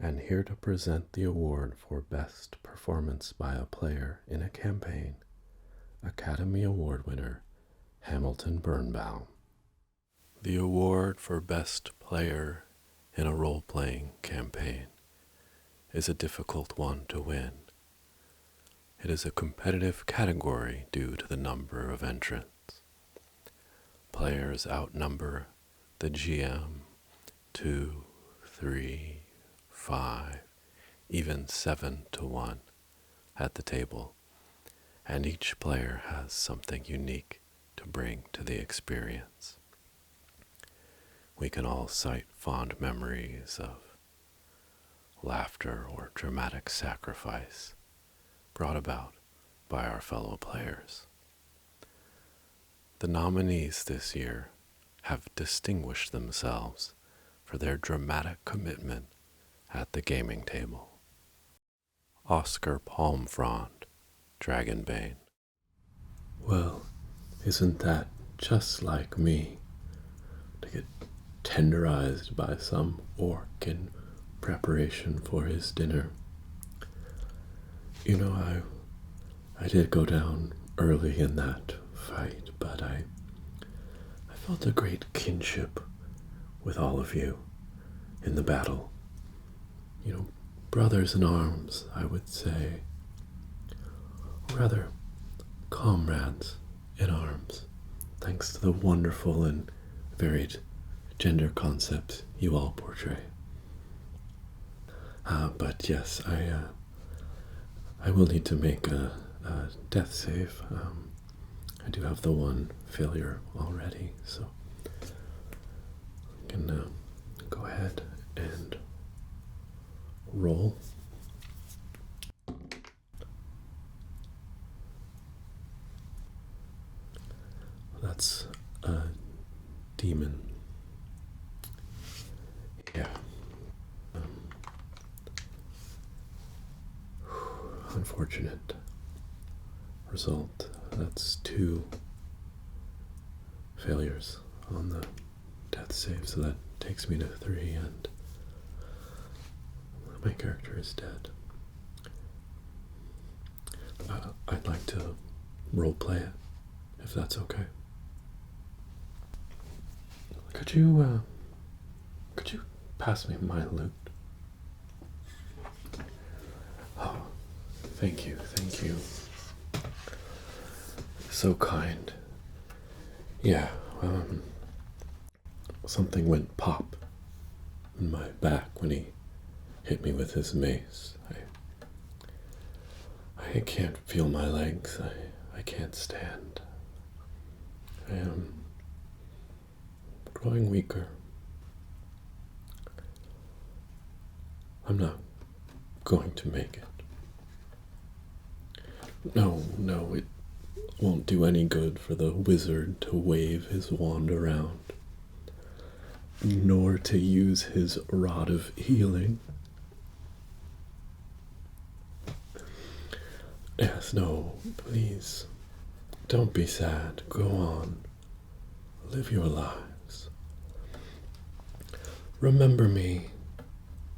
and here to present the award for Best Performance by a Player in a Campaign, Academy Award winner Hamilton Birnbaum. The award for Best Player in a Role-Playing Campaign is a difficult one to win. It is a competitive category due to the number of entrants. Players outnumber the GM 2, 3, 5, even 7 to 1 at the table, and each player has something unique to bring to the experience. We can all cite fond memories of laughter or dramatic sacrifice brought about by our fellow players. The nominees this year have distinguished themselves for their dramatic commitment at the gaming table. Oscar Palmfrond, Dragonbane. Well, isn't that just like me, to get tenderized by some orc in preparation for his dinner? You know, I did go down early in that fight, but I felt a great kinship with all of you in the battle. You know, brothers in arms, I would say. Or rather, comrades in arms, thanks to the wonderful and varied gender concepts you all portray. But yes, I will need to make a death save. I do have the one failure already, so I can go ahead and roll. That's a demon. Yeah. Unfortunate result. That's 2 failures on the death save, so that takes me to 3, and my character is dead. I'd like to roleplay it, if that's okay. Could you pass me my loot? Oh, thank you. So kind. Yeah, something went pop in my back when he hit me with his mace. I can't feel my legs. I can't stand. I am growing weaker. I'm not going to make it. No, it won't do any good for the wizard to wave his wand around, nor to use his rod of healing. Yes, no, please, don't be sad. Go on. Live your lives. Remember me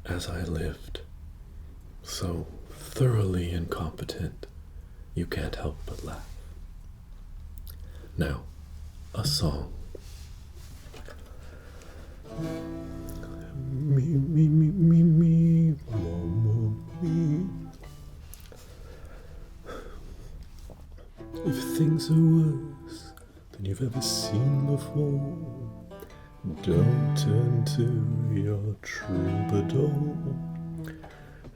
as I lived, so thoroughly incompetent you can't help but laugh. Now, a song. Me, mama, me. If things are worse than you've ever seen before, don't turn to your troubadour.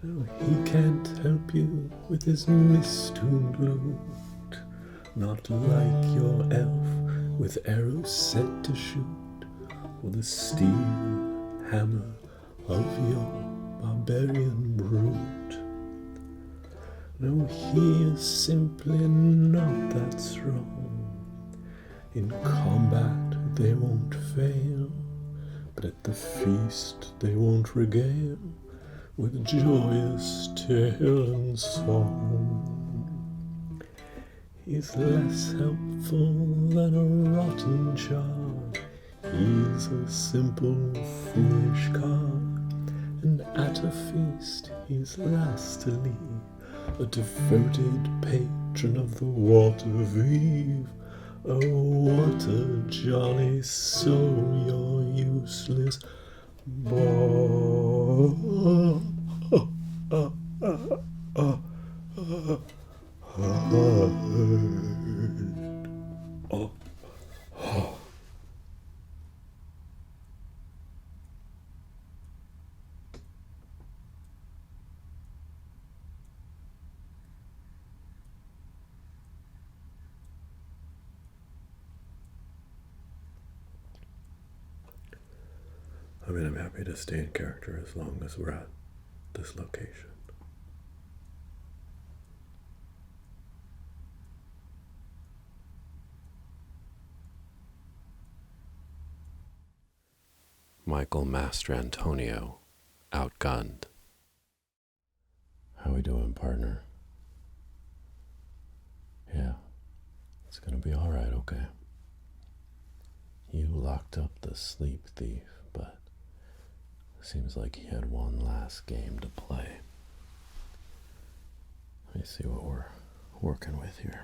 No, he can't help you with his mistuned lute, not like your elf with arrows set to shoot, or the steel hammer of your barbarian brute. No, he is simply not that strong. In combat they won't fail, but at the feast they won't regale with joyous tale and song. He's less helpful than a rotten jar. He's a simple, foolish card, an atom the feast he's last to leave, a devoted patron of the water Eve. Oh, what a jolly soul your useless boy. I mean, I'm happy to stay in character as long as we're at this location. Michael Mastrantonio, Outgunned. How we doing, partner? Yeah, it's gonna be alright, okay? You locked up the sleep thief, but seems like he had one last game to play. Let me see what we're working with here.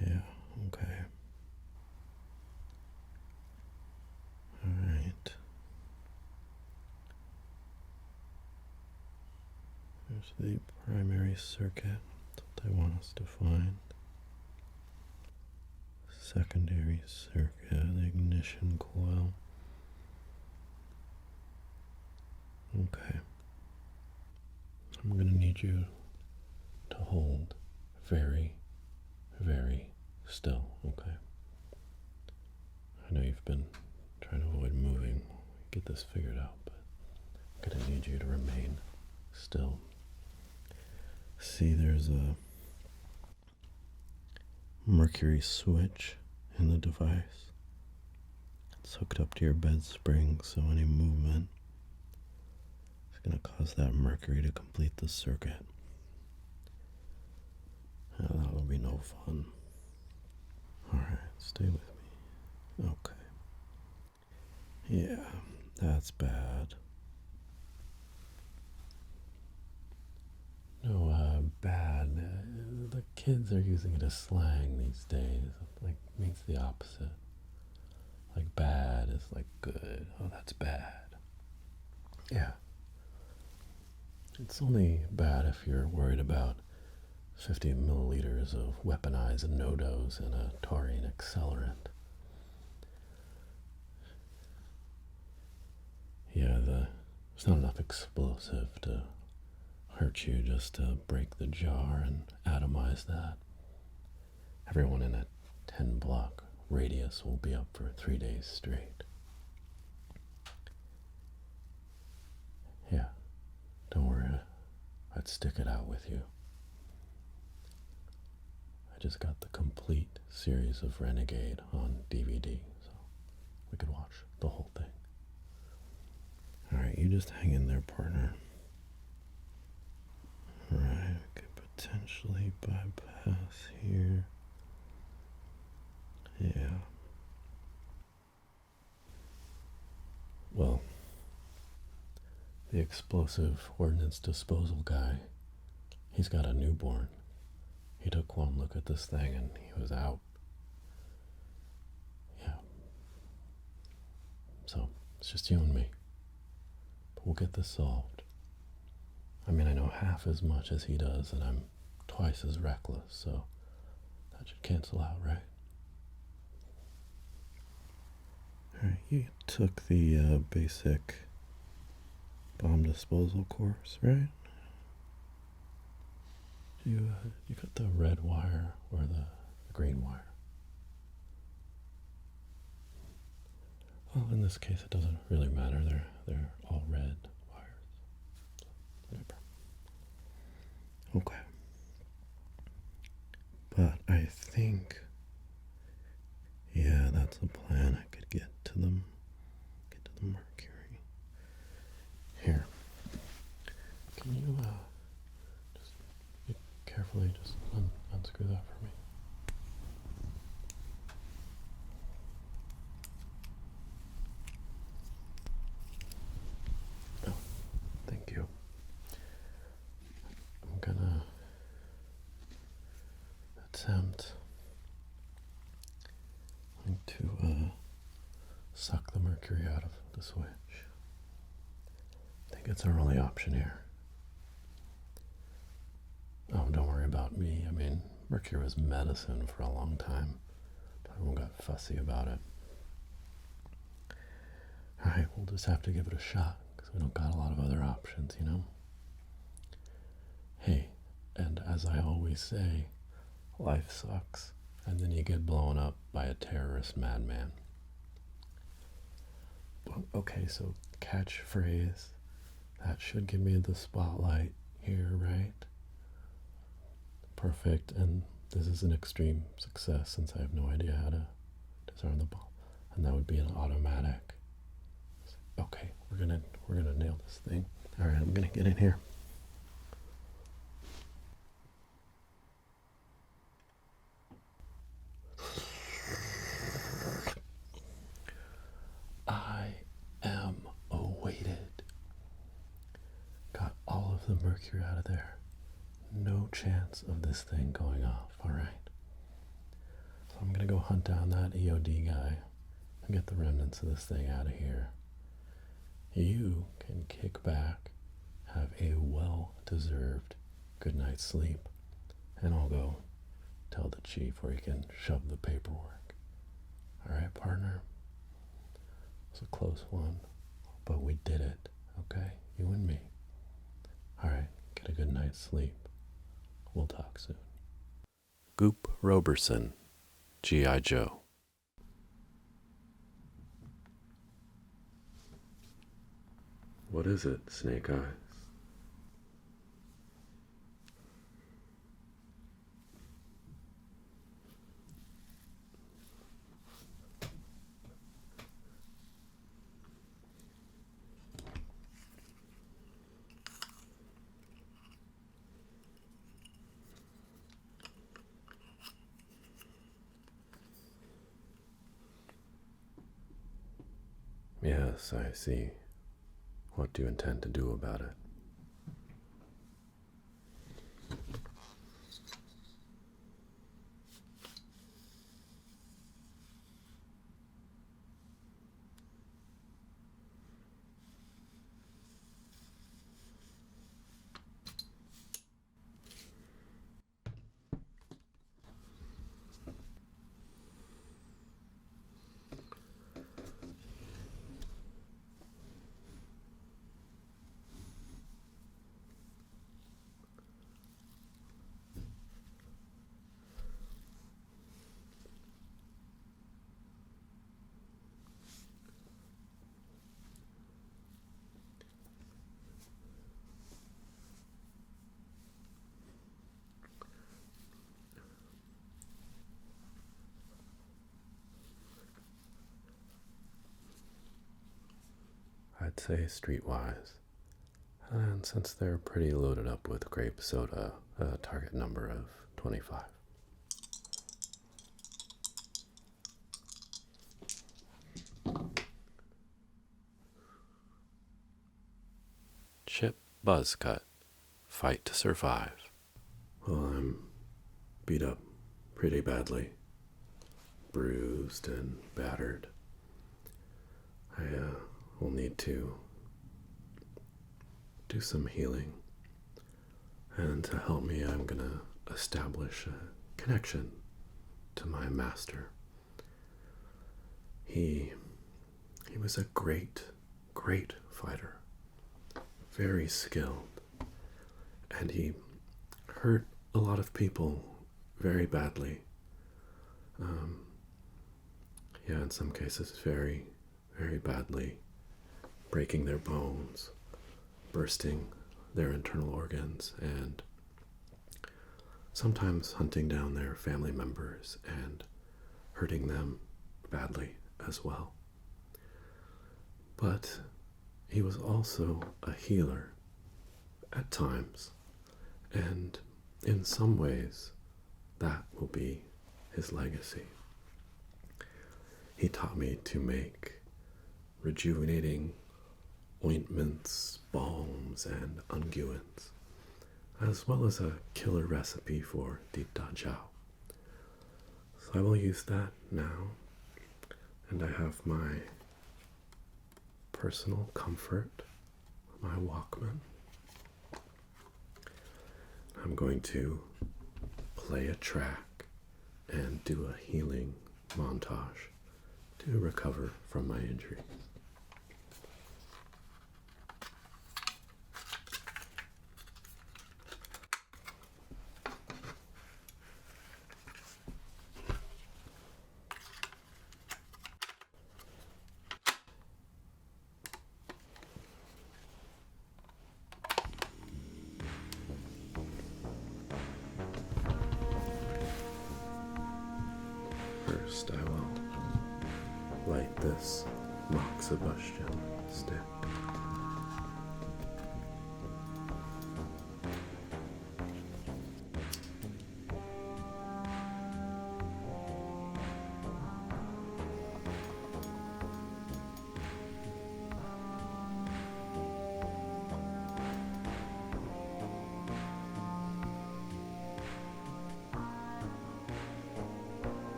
Yeah, okay. Alright. There's the primary circuit. That's what they want us to find. Secondary circuit, the ignition coil. Okay. I'm going to need you to hold very, very still, okay? I know you've been trying to avoid moving, get this figured out, but I'm going to need you to remain still. See, there's a mercury switch in the device. It's hooked up to your bed spring, so any movement is going to cause that mercury to complete the circuit. That'll be no fun. Alright, stay with me. Okay. Yeah, that's bad. No, bad. The kids are using it as slang these days. Like, means the opposite. Like, bad is like good. Oh, that's bad. Yeah. It's only bad if you're worried about 50 milliliters of weaponized NODOs and a taurine accelerant. Yeah, there's not enough explosive to hurt you, just to break the jar and atomize that. Everyone in a 10-block radius will be up for 3 days straight. Yeah, don't worry, I'd stick it out with you. I just got the complete series of Renegade on DVD, so we could watch the whole thing. Alright, you just hang in there, partner. Alright, we could potentially bypass here. Yeah. Well, the explosive ordnance disposal guy, he's got a newborn. He took one look at this thing and he was out. Yeah. So, it's just you and me. But we'll get this solved. I mean, I know half as much as he does, and I'm twice as reckless, so that should cancel out, right? Alright, you took the basic bomb disposal course, right? You got the red wire or the green wire? Well, in this case, it doesn't really matter. They're all red wires. Whatever. Okay. But I think, yeah, that's a plan. I could get to them, get to the mercury. Here. Can you just carefully just unscrew that for me? attempt to suck the mercury out of the switch. I think it's our only option here. Oh, don't worry about me. I mean, mercury was medicine for a long time, but everyone got fussy about it. Alright, we'll just have to give it a shot, because we don't got a lot of other options, you know? Hey, and as I always say, life sucks, and then you get blown up by a terrorist madman. Okay, so catchphrase. That should give me the spotlight here, right? Perfect, and this is an extreme success since I have no idea how to disarm the ball. And that would be an automatic. Okay, we're gonna nail this thing. Alright, I'm gonna get in here. I am awaited. Got all of the mercury out of there. No chance of this thing going off, alright? So I'm gonna go hunt down that EOD guy and get the remnants of this thing out of here. You can kick back, have a well-deserved good night's sleep, and I'll go tell the chief where he can shove the paperwork. Alright, partner? It was a close one, but we did it, okay? You and me. Alright, get a good night's sleep. We'll talk soon. Goop Roberson, G.I. Joe. What is it, Snake Eyes? Yes, I see. What do you intend to do about it? I'd say streetwise. And since they're pretty loaded up with grape soda, a target number of 25. Chip Buzzcut, fight to survive. Well, I'm beat up pretty badly, bruised and battered. I will need to do some healing. And to help me, I'm gonna establish a connection to my master. He was a great fighter, very skilled, and he hurt a lot of people very badly. In some cases very badly, breaking their bones, bursting their internal organs, and sometimes hunting down their family members and hurting them badly as well. But he was also a healer at times, and in some ways that will be his legacy. He taught me to make rejuvenating ointments, balms, and unguents, as well as a killer recipe for Deep Da Jiao, So I will use that now, and I have my personal comfort, my Walkman. I'm going to play a track and do a healing montage to recover from my injuries. First, I will light this moxibustion stick.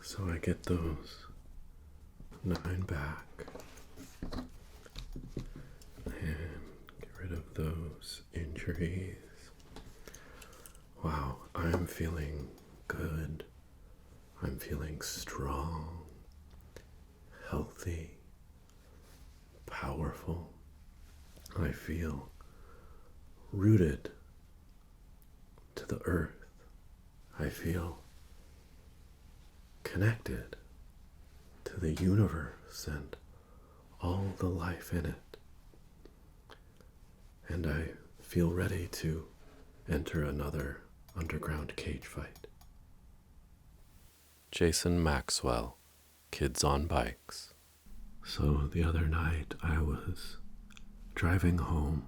So I get those 9 back and get rid of those injuries. Wow, I'm feeling good. I'm feeling strong, healthy, powerful. I feel rooted to the earth. I feel connected to the universe and all the life in it. And I feel ready to enter another underground cage fight. Jason Maxwell, kids on bikes. So the other night I was driving home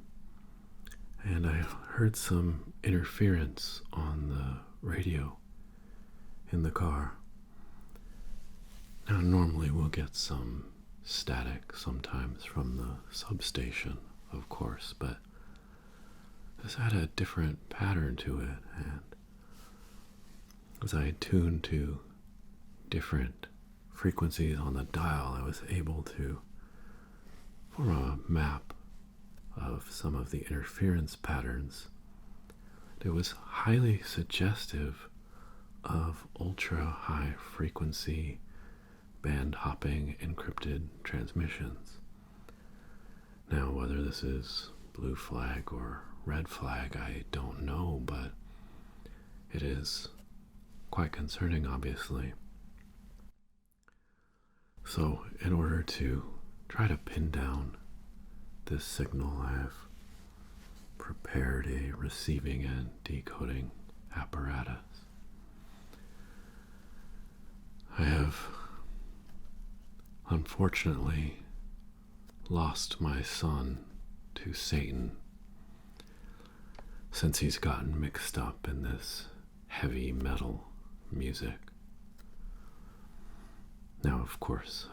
and I heard some interference on the radio in the car. Now normally we'll get some static sometimes from the substation, of course, but this had a different pattern to it, and as I tuned to different frequencies on the dial, I was able to form a map of some of the interference patterns. It was highly suggestive of ultra-high frequency band-hopping encrypted transmissions. Now, whether this is blue flag or red flag, I don't know, but it is quite concerning, obviously. So, in order to try to pin down this signal, I have prepared a receiving and decoding apparatus. I have unfortunately lost my son to Satan since he's gotten mixed up in this heavy metal music. Now, of course,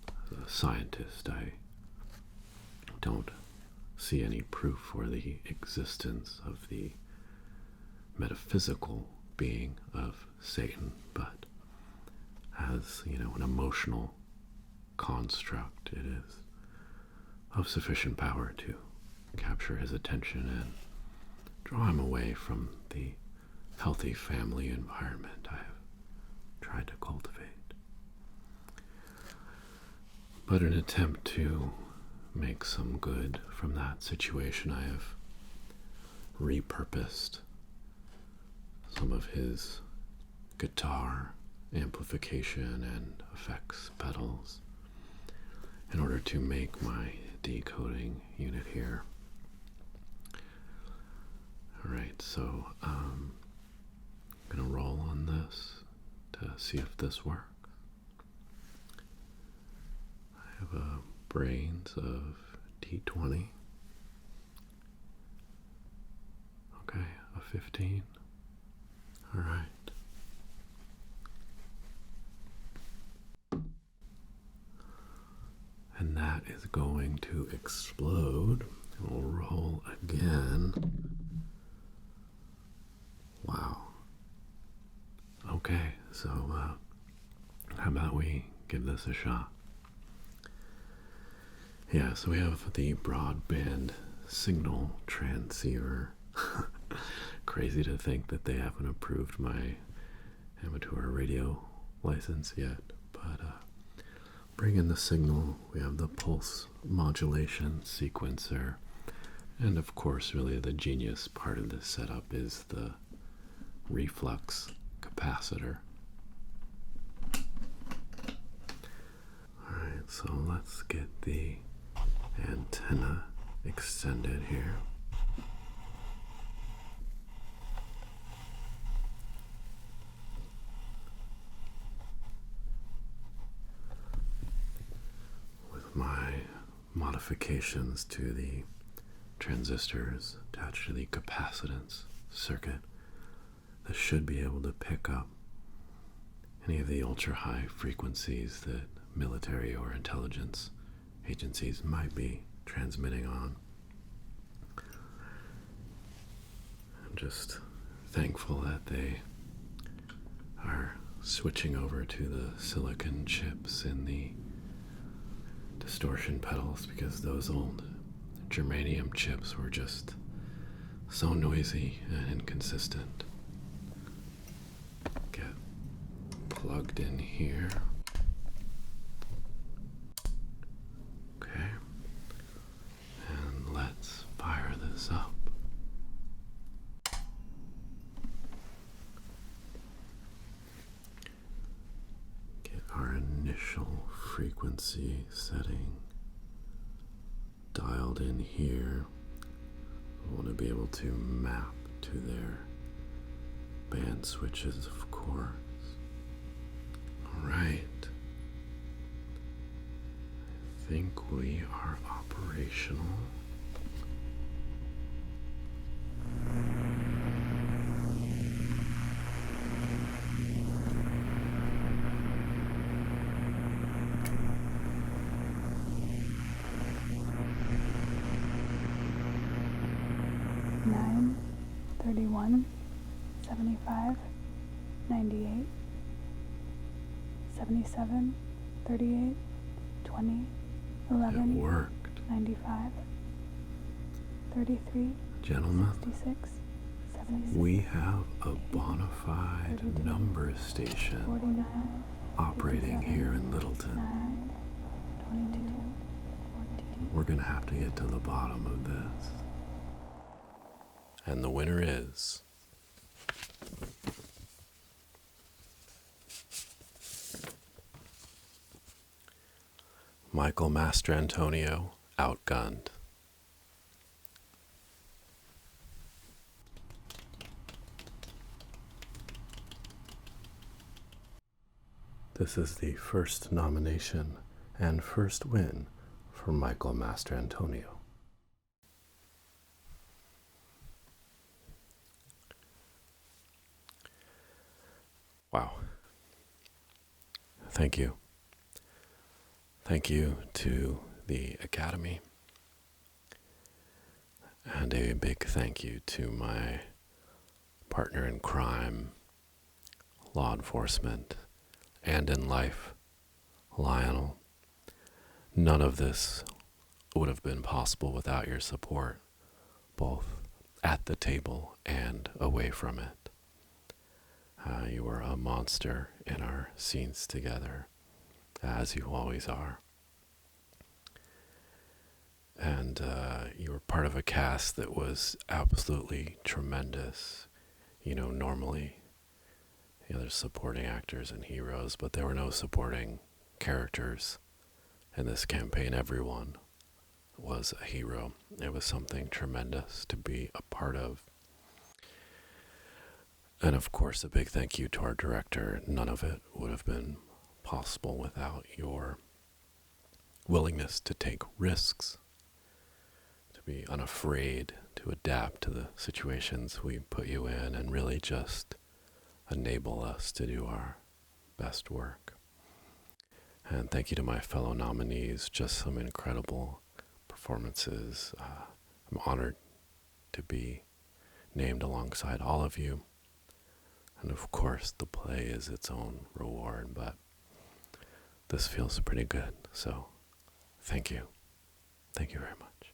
as a scientist, I don't see any proof for the existence of the metaphysical being of Satan, but as, an emotional construct, it is of sufficient power to capture his attention and draw him away from the healthy family environment I have tried to cultivate. But in an attempt to make some good from that situation, I have repurposed some of his guitar amplification and effects pedals in order to make my decoding unit here. Alright, so I'm going to roll on this to see if this works. I have a brains of D20. Okay, a 15. Alright. And that is going to explode. We'll roll again. Wow. Okay, so how about we give this a shot? Yeah, so we have the broadband signal transceiver. Crazy to think that they haven't approved my amateur radio license yet, but bring in the signal. We have the pulse modulation sequencer, and of course, really the genius part of this setup is the reflux capacitor. Alright, so let's get the antenna extended here. With my modifications to the transistors attached to the capacitance circuit, this should be able to pick up any of the ultra-high frequencies that military or intelligence agencies might be transmitting on. I'm just thankful that they are switching over to the silicon chips in the distortion pedals, because those old germanium chips were just so noisy and inconsistent. Get plugged in here. Okay. And let's fire this up. Get our initial frequency setting dialed in here. I want to be able to map to their band switches, of course. Alright. think we are operational. Nine, 31, 75, 98, 77, 38, 20, 11, It worked. 95, 33, Gentlemen, 66, 76, we have a bona fide 32, number station 49, operating 57, here in Littleton. 9, 22, 14. We're gonna have to get to the bottom of this. And the winner is Michael Mastrantonio, Outgunned. This is the first nomination and first win for Michael Mastrantonio. Wow. Thank you. Thank you to the Academy. And a big thank you to my partner in crime, law enforcement, and in life, Lionel. None of this would have been possible without your support, both at the table and away from it. You were a monster in our scenes together, as you always are. And you were part of a cast that was absolutely tremendous. You know, normally, there's supporting actors and heroes, but there were no supporting characters in this campaign. Everyone was a hero. It was something tremendous to be a part of. And of course, a big thank you to our director. None of it would have been possible without your willingness to take risks, to be unafraid to adapt to the situations we put you in, and really just enable us to do our best work. And thank you to my fellow nominees, just some incredible performances. I'm honored to be named alongside all of you. And of course, the play is its own reward, but this feels pretty good. So thank you. Thank you very much.